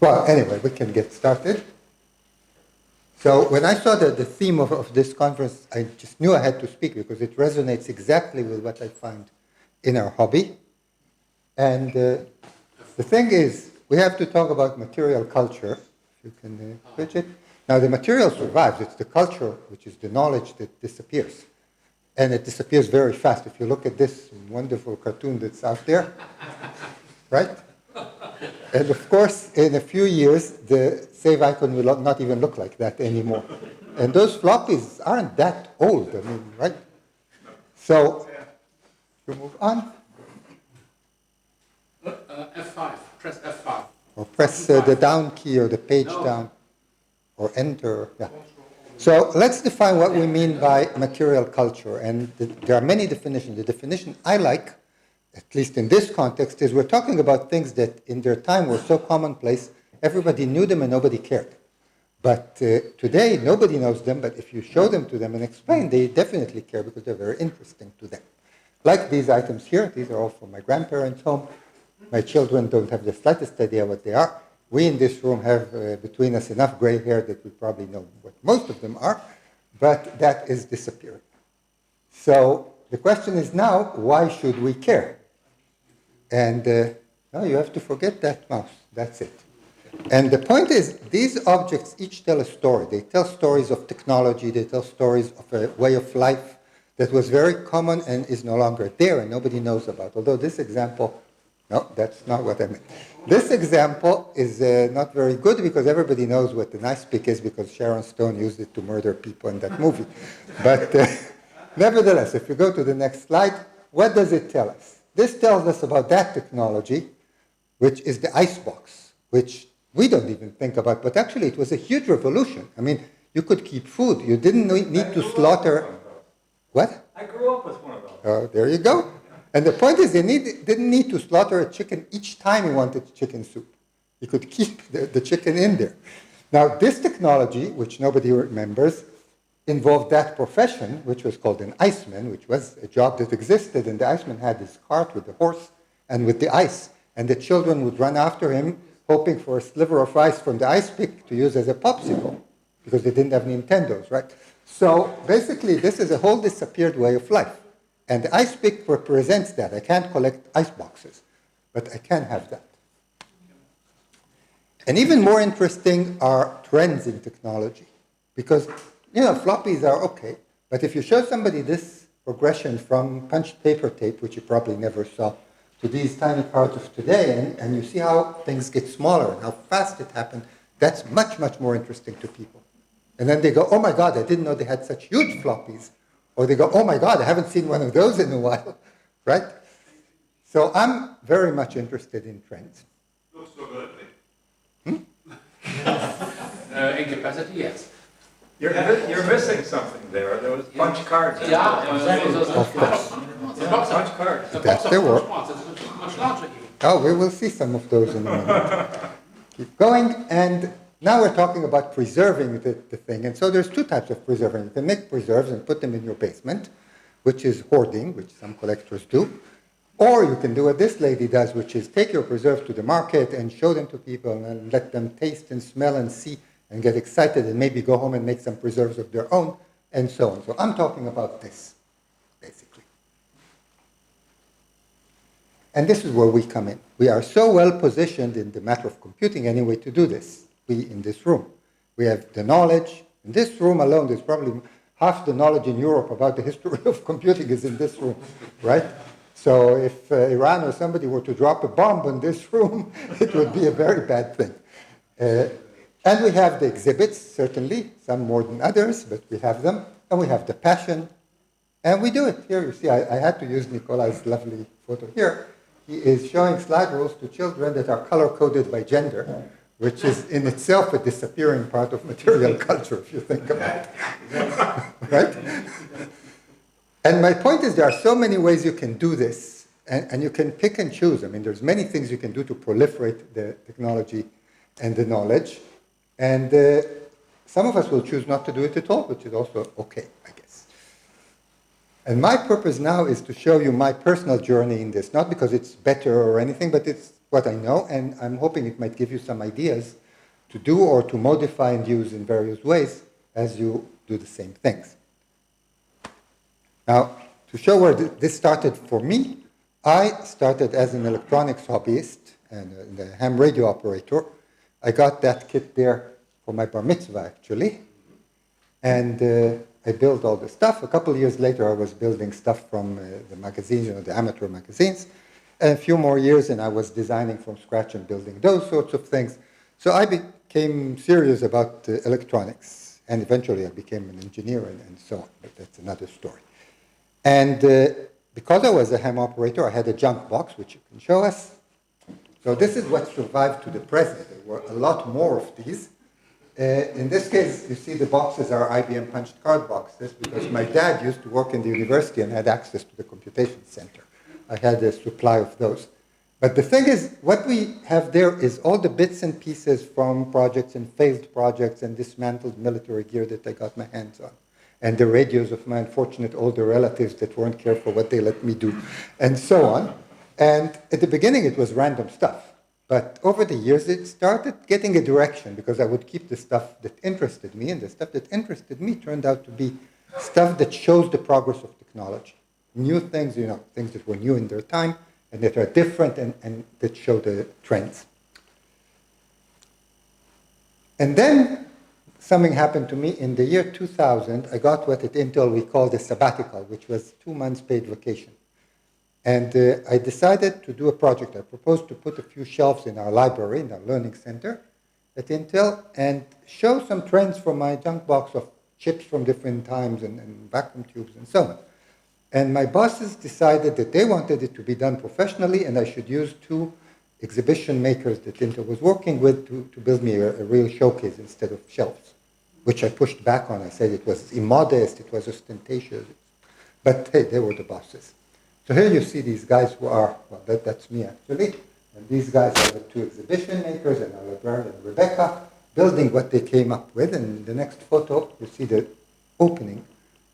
Well, anyway, we can get started. So when I saw the theme of this conference, I just knew I had to speak because it resonates exactly with what I find in our hobby. And the thing is, we have to talk about material culture. If you can switch it. Now, the material survives. It's the culture, which is the knowledge, that disappears. And it disappears very fast. If you look at this wonderful cartoon that's out there, right? And of course, in a few years, the save icon will not even look like that anymore. And those floppies aren't that old, I mean, right? So, you move on. F5, press F5. Or press the down key or the page down, or enter, yeah. So let's define what we mean by material culture. And there are many definitions. The definition I like, at least in this context, is we're talking about things that in their time were so commonplace, everybody knew them and nobody cared. But today, nobody knows them, but if you show them to them and explain, they definitely care because they're very interesting to them. Like these items here, these are all from my grandparents' home. My children don't have the slightest idea what they are. We in this room have between us enough gray hair that we probably know what most of them are, but that is disappearing. So the question is now, why should we care? And no, you have to forget that mouse. That's it. And the point is, these objects each tell a story. They tell stories of technology. They tell stories of a way of life that was very common and is no longer there and nobody knows about. Although this example, no, that's not what I meant. This example is not very good because everybody knows what an ice pick is because Sharon Stone used it to murder people in that movie. But nevertheless, if you go to the next slide, what does it tell us? This tells us about that technology, which is the icebox, which we don't even think about, but actually it was a huge revolution. I mean, you could keep food. You didn't need to slaughter. What? I grew up with one of those. Oh, there you go. And the point is, they didn't need to slaughter a chicken each time he wanted chicken soup. He could keep the chicken in there. Now, this technology, which nobody remembers, involved that profession, which was called an iceman, which was a job that existed, and the iceman had his cart with the horse and with the ice, and the children would run after him, hoping for a sliver of ice from the ice pick to use as a popsicle, because they didn't have Nintendos, right? So basically, this is a whole disappeared way of life. And the ice pick represents that. I can't collect ice boxes, but I can have that. And even more interesting are trends in technology. Because, you know, floppies are okay, but if you show somebody this progression from punched paper tape, which you probably never saw, to these tiny cards of today, and you see how things get smaller and how fast it happened, that's much, much more interesting to people. And then they go, oh my God, I didn't know they had such huge floppies. Or they go, oh my God, I haven't seen one of those in a while, right? So I'm very much interested in trends. Looks so good at me. In capacity, yes. You're missing something there. There was punch cards. Yeah, exactly. Of course. Punch cards. That's the word. It's much larger here. Oh, we will see some of those in a moment. Keep going, and now we're talking about preserving the thing. And so there's two types of preserving. You can make preserves and put them in your basement, which is hoarding, which some collectors do. Or you can do what this lady does, which is take your preserves to the market and show them to people and let them taste and smell and see and get excited and maybe go home and make some preserves of their own and so on. So I'm talking about this, basically. And this is where we come in. We are so well positioned in the matter of computing anyway to do this. We in this room. We have the knowledge. In this room alone, there's probably half the knowledge in Europe about the history of computing is in this room, right? So if Iran or somebody were to drop a bomb in this room, it would be a very bad thing. And we have the exhibits, certainly, some more than others, but we have them. And we have the passion. And we do it. Here you see, I had to use Nicola's lovely photo here. He is showing slide rules to children that are color-coded by gender, which is in itself a disappearing part of material culture, if you think about it. Right? And my point is there are so many ways you can do this, and you can pick and choose. I mean, there's many things you can do to proliferate the technology and the knowledge. And some of us will choose not to do it at all, which is also okay, I guess. And my purpose now is to show you my personal journey in this, not because it's better or anything, but it's what I know, and I'm hoping it might give you some ideas to do or to modify and use in various ways as you do the same things. Now, to show where this started for me, I started as an electronics hobbyist and a ham radio operator. I got that kit there for my bar mitzvah, actually. And I built all the stuff. A couple of years later, I was building stuff from the magazines, the amateur magazines. And a few more years, and I was designing from scratch and building those sorts of things. So I became serious about electronics. And eventually, I became an engineer and so on. But that's another story. And because I was a ham operator, I had a junk box, which you can show us. So this is what survived to the present. There were a lot more of these. In this case, you see the boxes are IBM punched card boxes because my dad used to work in the university and had access to the computation center. I had a supply of those. But the thing is, what we have there is all the bits and pieces from projects and failed projects and dismantled military gear that I got my hands on. And the radios of my unfortunate older relatives that weren't careful what they let me do, and so on. And at the beginning, it was random stuff. But over the years, it started getting a direction because I would keep the stuff that interested me, and the stuff that interested me turned out to be stuff that shows the progress of technology. New things, things that were new in their time, and that are different and that show the trends. And then something happened to me in the year 2000. I got what at Intel we called a sabbatical, which was 2 months paid vacation. And I decided to do a project. I proposed to put a few shelves in our library, in our learning center at Intel, and show some trends from my junk box of chips from different times and vacuum tubes and so on. And my bosses decided that they wanted it to be done professionally, and I should use 2 exhibition makers that Intel was working with to build me a real showcase instead of shelves, which I pushed back on. I said it was immodest, it was ostentatious. But hey, they were the bosses. So here you see these guys who are, well, that's me actually, and these guys are the 2 exhibition makers and our librarian Rebecca, building what they came up with. And in the next photo, you see the opening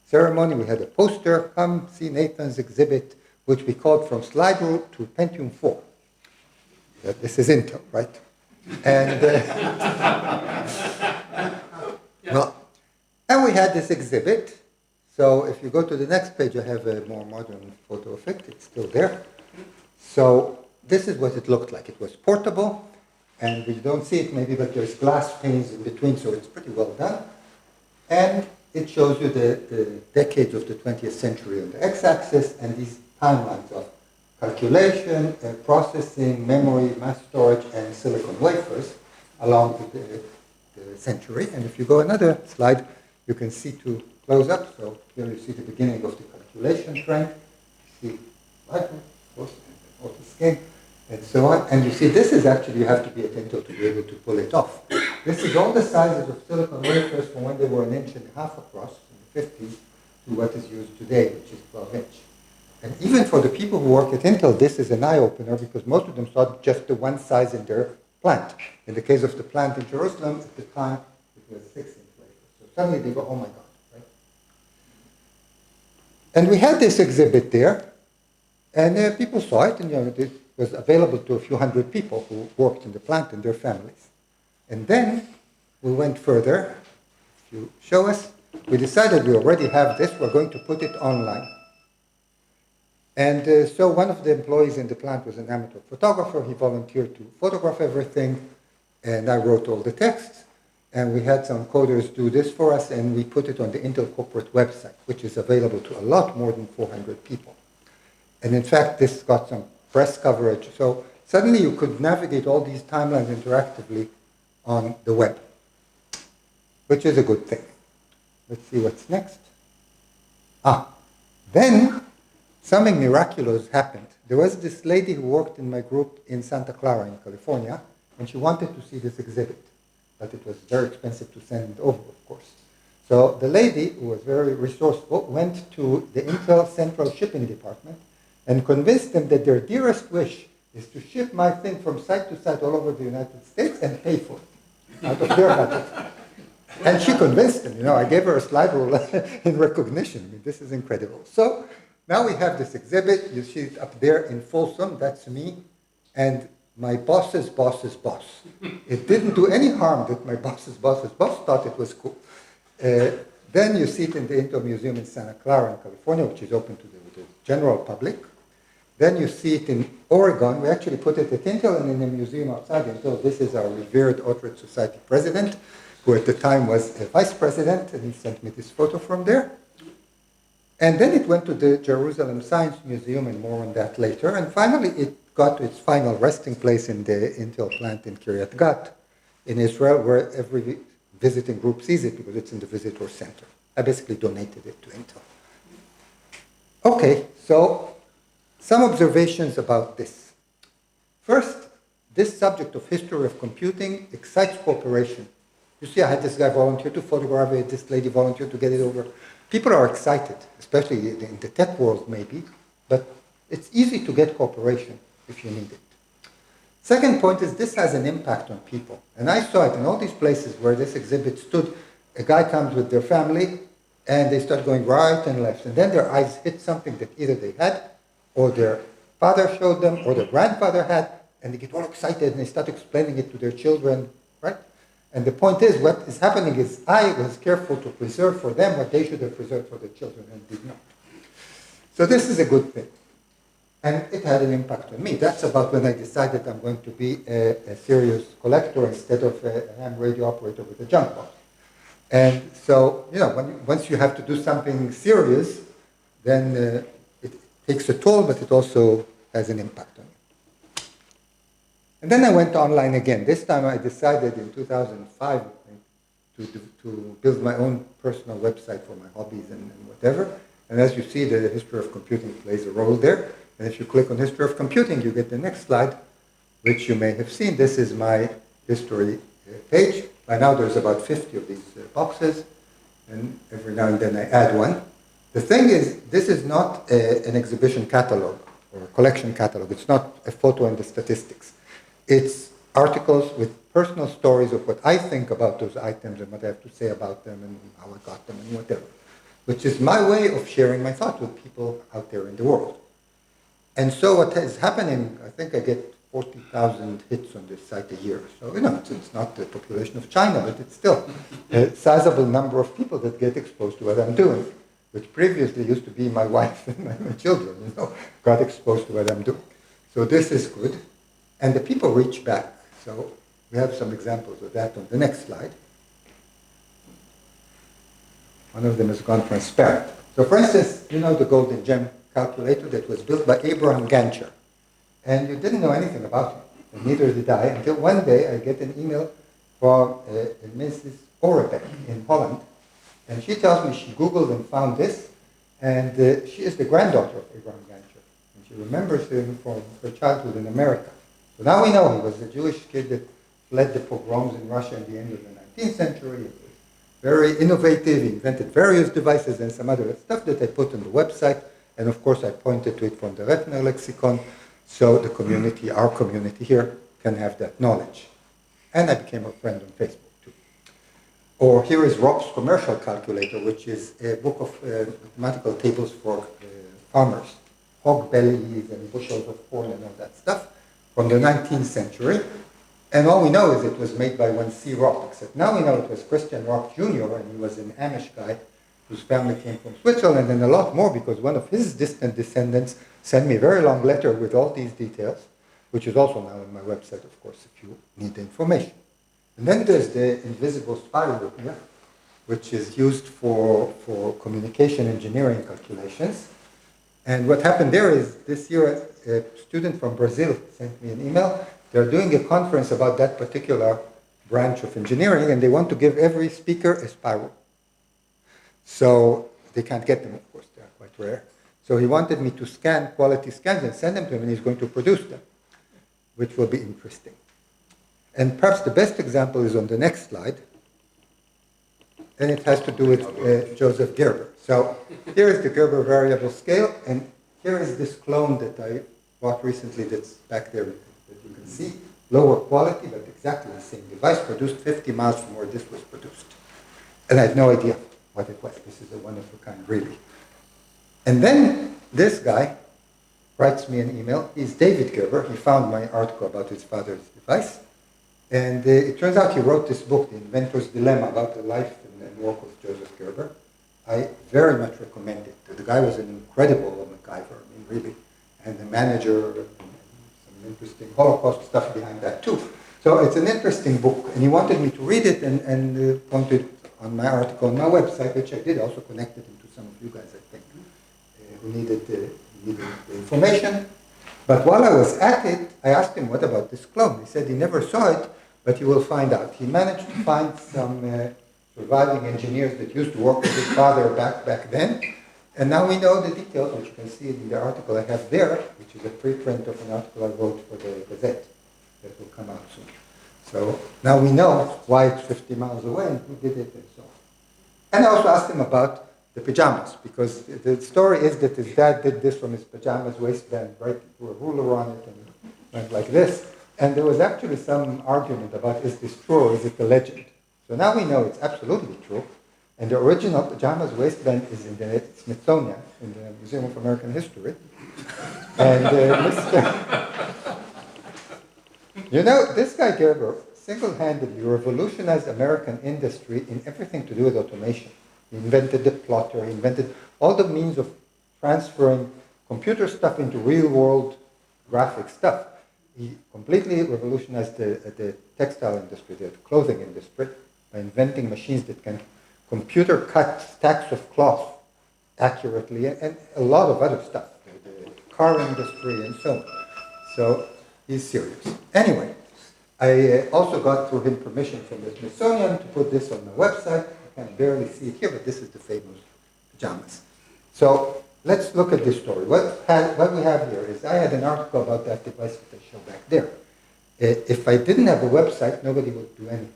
ceremony. We had a poster, come see Nathan's exhibit, which we called From Slide Rule to Pentium 4. This is Intel, right? And, and we had this exhibit. So if you go to the next page, I have a more modern photo of it. It's still there. So this is what it looked like. It was portable, and we don't see it maybe, but there's glass panes in between, so it's pretty well done. And it shows you the decades of the 20th century on the x-axis and these timelines of calculation, processing, memory, mass storage, and silicon wafers along the century. And if you go another slide, you can see to close up. So here you see the beginning of the calculation trend. You see auto-scaling, and so on. And you see this is actually, you have to be at Intel to be able to pull it off. This is all the sizes of silicon wafers from when they were 1.5 inches across in the 50s to what is used today, which is 12 inch. And even for the people who work at Intel, this is an eye-opener because most of them saw just the one size in their plant. In the case of the plant in Jerusalem, at the time, it was 6-inch wafers. So suddenly they go, oh my God, right? And we had this exhibit there, and people saw it, and it was available to a few hundred people who worked in the plant and their families. And then we went further. If you show us, we decided we already have this, we're going to put it online. And so one of the employees in the plant was an amateur photographer. He volunteered to photograph everything, and I wrote all the texts. And we had some coders do this for us, and we put it on the Intel corporate website, which is available to a lot more than 400 people. And in fact, this got some press coverage. So suddenly you could navigate all these timelines interactively on the web, which is a good thing. Let's see what's next. Then something miraculous happened. There was this lady who worked in my group in Santa Clara in California, and she wanted to see this exhibit, but it was very expensive to send it over, of course. So the lady, who was very resourceful, went to the Intel Central Shipping Department and convinced them that their dearest wish is to ship my thing from site to site all over the United States and pay for it out of their budget. And she convinced them. I gave her a slide rule in recognition. I mean, this is incredible. So now we have this exhibit. You see it up there in Folsom. That's me. And my boss's boss's boss. It didn't do any harm that my boss's boss's boss thought it was cool. Then you see it in the Intel Museum in Santa Clara in California, which is open to the general public. Then you see it in Oregon. We actually put it at Intel and in a museum outside Intel. This is our revered Oughtred Society president, who at the time was a vice president, and he sent me this photo from there. And then it went to the Jerusalem Science Museum, and more on that later. And finally, it got to its final resting place in the Intel plant in Kiryat Gat in Israel, where every visiting group sees it because it's in the visitor center. I basically donated it to Intel. Okay, so some observations about this. First, this subject of history of computing excites cooperation. You see, I had this guy volunteer to photograph it, this lady volunteered to get it over. People are excited, especially in the tech world maybe, but it's easy to get cooperation if you need it. Second point is this has an impact on people. And I saw it in all these places where this exhibit stood. A guy comes with their family and they start going right and left. And then their eyes hit something that either they had or their father showed them or their grandfather had, and they get all excited and they start explaining it to their children, right? And the point is, what is happening is I was careful to preserve for them what they should have preserved for their children and did not. So this is a good thing. And it had an impact on me. That's about when I decided I'm going to be a serious collector instead of a ham radio operator with a junk box. And so, once you have to do something serious, then it takes a toll, but it also has an impact on you. And then I went online again. This time I decided in 2005 to build my own personal website for my hobbies and whatever. And as you see, the history of computing plays a role there. And if you click on history of computing, you get the next slide, which you may have seen. This is my history page. By now there's about 50 of these boxes, and every now and then I add one. The thing is, this is not an exhibition catalog or a collection catalog. It's not a photo and the statistics. It's articles with personal stories of what I think about those items and what I have to say about them and how I got them and whatever, which is my way of sharing my thoughts with people out there in the world. And so what is happening, I think I get 40,000 hits on this site a year. So, it's not the population of China, but it's still a sizable number of people that get exposed to what I'm doing, which previously used to be my wife and my children, got exposed to what I'm doing. So this is good. And the people reach back. So we have some examples of that on the next slide. One of them has gone transparent. So for instance, the golden gem calculator that was built by Abraham Gancher. And you didn't know anything about him, and neither did I, until one day I get an email from Mrs. Oughtred in Holland, and she tells me she Googled and found this, and she is the granddaughter of Abraham Gancher, and she remembers him from her childhood in America. So now we know he was a Jewish kid that fled the pogroms in Russia at the end of the 19th century. He was very innovative, he invented various devices and some other stuff that I put on the website, and of course I pointed to it from the Retner lexicon, so the community, our community here, can have that knowledge. And I became a friend on Facebook too. Or here is Rob's commercial calculator, which is a book of mathematical tables for farmers, hog bellies and bushels of corn and all that stuff from the 19th century. And all we know is it was made by one C. Rock, except now we know it was Christian Rock Jr., and he was an Amish guy whose family came from Switzerland, and a lot more because one of his distant descendants sent me a very long letter with all these details, which is also now on my website, of course, if you need the information. And then there's the invisible spiral here, which is used for communication engineering calculations. And what happened there is this year a student from Brazil sent me an email. They're doing a conference about that particular branch of engineering, and they want to give every speaker a spiral. So they can't get them, of course, they're quite rare. So he wanted me to scan quality scans and send them to him, and he's going to produce them, which will be interesting. And perhaps the best example is on the next slide, and it has to do with Joseph Gerber. So here is the Gerber variable scale, and here is this clone that I bought recently that's back there that you can see. Lower quality, but exactly the same device, produced 50 miles from where this was produced. And I had no idea what it was. This is a one of a kind, really. And then this guy writes me an email. He's David Gerber. He found my article about his father's device. And it turns out he wrote this book, The Inventor's Dilemma, about the life and work of Joseph Gerber. I very much recommend it. The guy was an incredible MacGyver, I mean, really. And the manager, and some interesting Holocaust stuff behind that, too. So it's an interesting book. And he wanted me to read it and pointed on my article on my website, which I did. Also connected him to some of you guys, I think, who needed the information. But while I was at it, I asked him, what about this clone? He said he never saw it, but he will find out. He managed to find some surviving engineers that used to work with his father back then. And now we know the details, which you can see in the article I have there, which is a preprint of an article I wrote for the Gazette that will come out soon. So now we know why it's 50 miles away and who did it and so on. And I also asked him about the pajamas, because the story is that his dad did this from his pajamas waistband, right? He threw a ruler on it and it went like this. And there was actually some argument about, is this true or is it a legend? So now we know it's absolutely true. And the original pajamas waistband is in the Smithsonian, in the Museum of American History. And you know, this guy Gerber single-handedly revolutionized American industry in everything to do with automation. He invented the plotter, he invented all the means of transferring computer stuff into real-world graphic stuff. He completely revolutionized the textile industry, the clothing industry, by inventing machines that can computer cut stacks of cloth accurately, and a lot of other stuff, the car industry and so on. So he's serious. Anyway, I also got through him permission from the Smithsonian to put this on the website. I can barely see it here, but this is the famous pajamas. So let's look at this story. What we have here is I had an article about that device that I show back there. If I didn't have a website, nobody would do anything.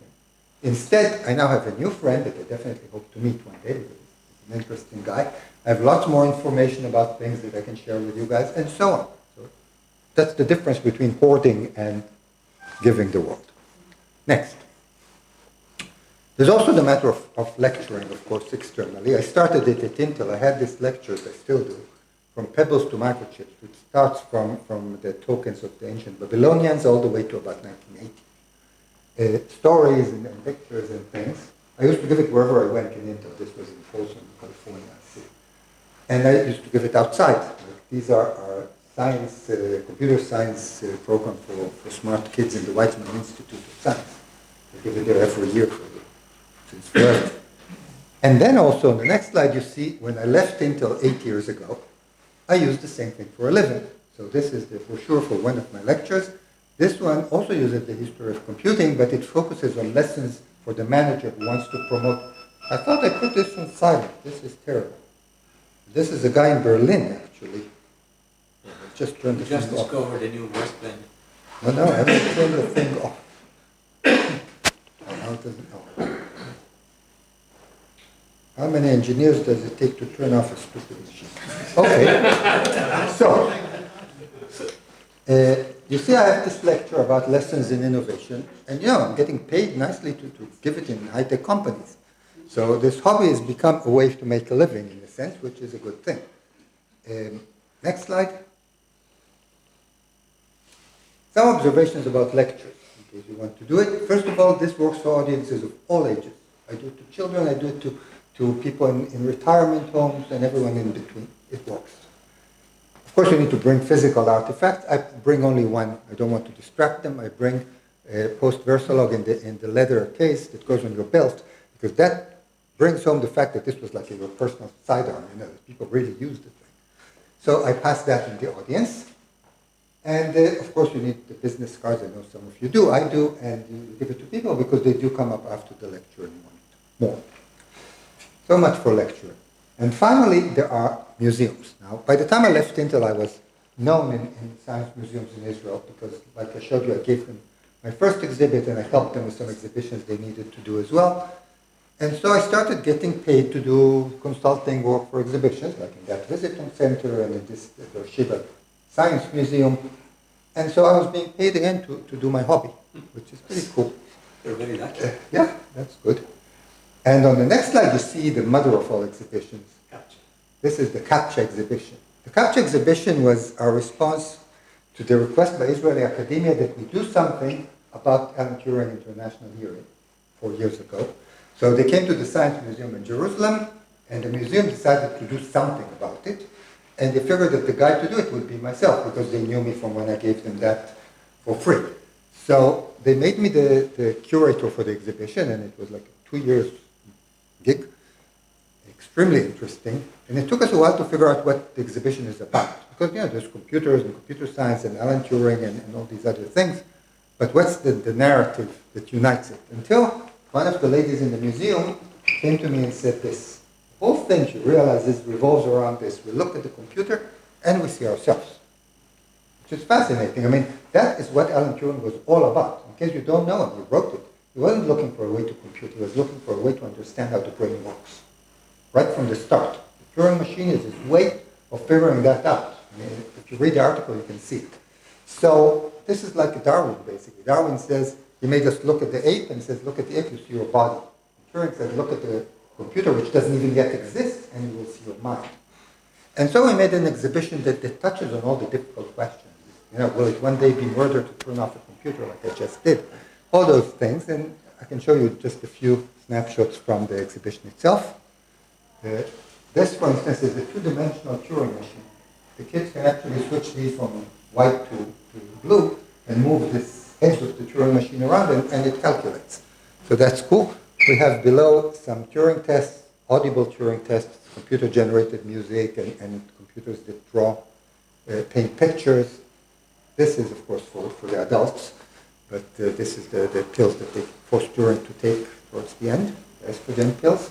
Instead, I now have a new friend that I definitely hope to meet one day, because he's an interesting guy. I have lots more information about things that I can share with you guys, and so on. So that's the difference between hoarding and giving the world. Next. There's also the matter of lecturing, of course, externally. I started it at Intel. I had these lectures, I still do, from pebbles to microchips, which starts from the tokens of the ancient Babylonians all the way to about 1980. Stories and pictures and things. I used to give it wherever I went in Intel. This was in Folsom, California. And I used to give it outside. Like, these are our science, computer science program for smart kids in the Weizmann Institute of Science. I give it there every year since forever. And then also on the next slide you see when I left Intel 8 years ago, I used the same thing for a living. So this is the brochure for one of my lectures. This one also uses the history of computing, but it focuses on lessons for the manager who wants to promote. I thought I put this on silent. This is terrible. This is a guy in Berlin, actually. I just turned the thing off. Just discovered a new wristband. No, I haven't turned the thing off. Now it doesn't help. How many engineers does it take to turn off a stupid machine? Okay. So, you see I have this lecture about lessons in innovation, and you know, I'm getting paid nicely to give it in high-tech companies. So this hobby has become a way to make a living in a sense, which is a good thing. Next slide. Some observations about lectures, in case you want to do it. First of all, this works for audiences of all ages. I do it to children, I do it to people in retirement homes, and everyone in between. It works. Of course, you need to bring physical artifacts. I bring only one. I don't want to distract them. I bring a post-Versalog in the leather case that goes on your belt, because that brings home the fact that this was like your personal sidearm. You know, people really used the thing. So I pass that in the audience. And of course, you need the business cards. I know some of you do. I do. And you give it to people because they do come up after the lecture and want more. So much for lecturing. And finally, there are museums. Now, by the time I left Intel, I was known in science museums in Israel because, like I showed you, I gave them my first exhibit and I helped them with some exhibitions they needed to do as well. And so I started getting paid to do consulting work for exhibitions, like in that Visitor Center and in this the Shiva Science Museum. And so I was being paid again to do my hobby, which is pretty cool. You're very lucky. Yeah, that's good. And on the next slide, you see the mother of all exhibitions. Capture. This is the CAPTCHA exhibition. The capture exhibition was our response to the request by Israeli academia that we do something about Alan Turing International Hearing 4 years ago. So they came to the Science Museum in Jerusalem, and the museum decided to do something about it. And they figured that the guy to do it would be myself, because they knew me from when I gave them that for free. So they made me the curator for the exhibition, and it was like a 2 years gig, extremely interesting. And it took us a while to figure out what the exhibition is about. Because, there's computers and computer science and Alan Turing and all these other things. But what's the narrative that unites it? Until one of the ladies in the museum came to me and said this. The whole thing, she realizes, revolves around this. We look at the computer and we see ourselves. Which is fascinating. I mean, that is what Alan Turing was all about. In case you don't know him, he wrote it. He wasn't looking for a way to compute. He was looking for a way to understand how the brain works. Right from the start. The Turing machine is his way of figuring that out. I mean, if you read the article, you can see it. So this is like Darwin, basically. Darwin says, he made us look at the ape, and he says, look at the ape, you see your body. Turing said, look at the computer, which doesn't even yet exist, and you will see your mind. And so we made an exhibition that touches on all the difficult questions. Will it one day be murder to turn off a computer like I just did? All those things, and I can show you just a few snapshots from the exhibition itself. This, for instance, is a two-dimensional Turing machine. The kids can actually switch these from white to blue and move this edge of the Turing machine around, and it calculates. So that's cool. We have below some Turing tests, audible Turing tests, computer-generated music, and computers that draw, paint pictures. This is, of course, for the adults, but this is the pills that they forced Turing to take towards the end, the estrogen pills.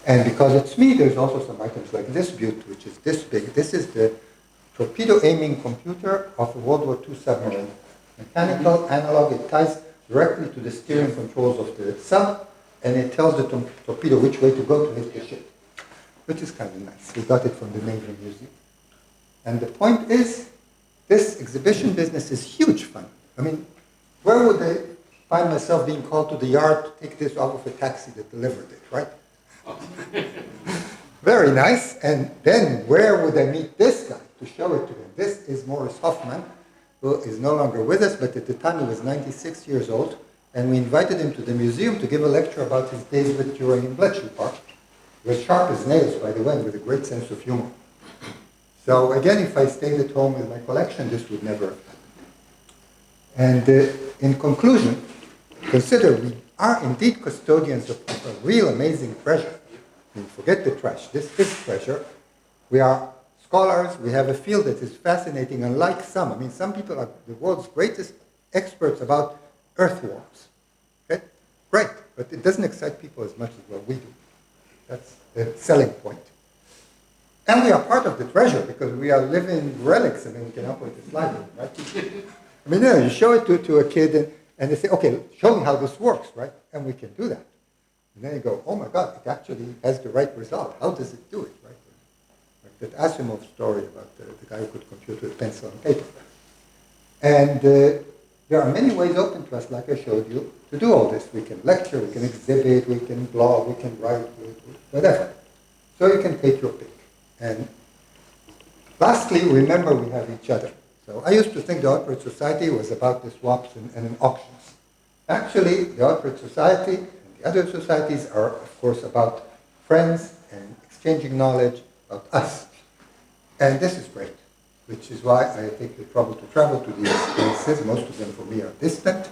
And because it's me, there's also some items like this butte, which is this big. This is the torpedo aiming computer of a World War II submarine. Mechanical, analog, it ties directly to the steering controls of the sub, and it tells the torpedo which way to go to hit the ship, which is kind of nice. We got it from the Navy Museum. And the point is, this exhibition business is huge fun. I mean, where would I find myself being called to the yard to take this off of a taxi that delivered it, right? Very nice. And then where would I meet this guy to show it to him? This is Morris Hoffman, who is no longer with us, but at the time he was 96 years old, and we invited him to the museum to give a lecture about his days with Turing in Bletchley Park. He was sharp as nails, by the way, with a great sense of humor. So again, if I stayed at home with my collection, this would never have happened. And in conclusion, consider we are indeed custodians of a real amazing treasure. I mean, forget the trash. This is treasure. We are scholars. We have a field that is fascinating, unlike some. I mean, some people are the world's greatest experts about earthworms. Okay? Great, but it doesn't excite people as much as what we do. That's the selling point. And we are part of the treasure because we are living relics. I mean, we can operate this library, right? I mean, you show it to a kid and they say, okay, show me how this works, right? And we can do that. And then you go, oh my God, it actually has the right result. How does it do it, right? Like that Asimov story about the guy who could compute with pencil and paper. And there are many ways open to us, like I showed you, to do all this. We can lecture, we can exhibit, we can blog, we can write, whatever. So you can take your pick. And lastly, remember we have each other. So I used to think the Oughtred Society was about the swaps and auctions. Actually, the Oughtred Society and the other societies are, of course, about friends and exchanging knowledge about us. And this is great, which is why I take the trouble to travel to these places. Most of them for me are distant.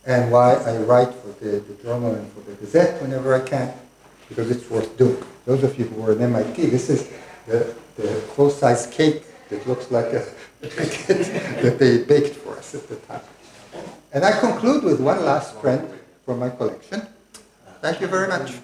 And why I write for the journal and for the Gazette whenever I can, because it's worth doing. Those of you who were at MIT, this is the full-size cake that looks like a that they baked for us at the time. And I conclude with one last print from my collection. Thank you very much.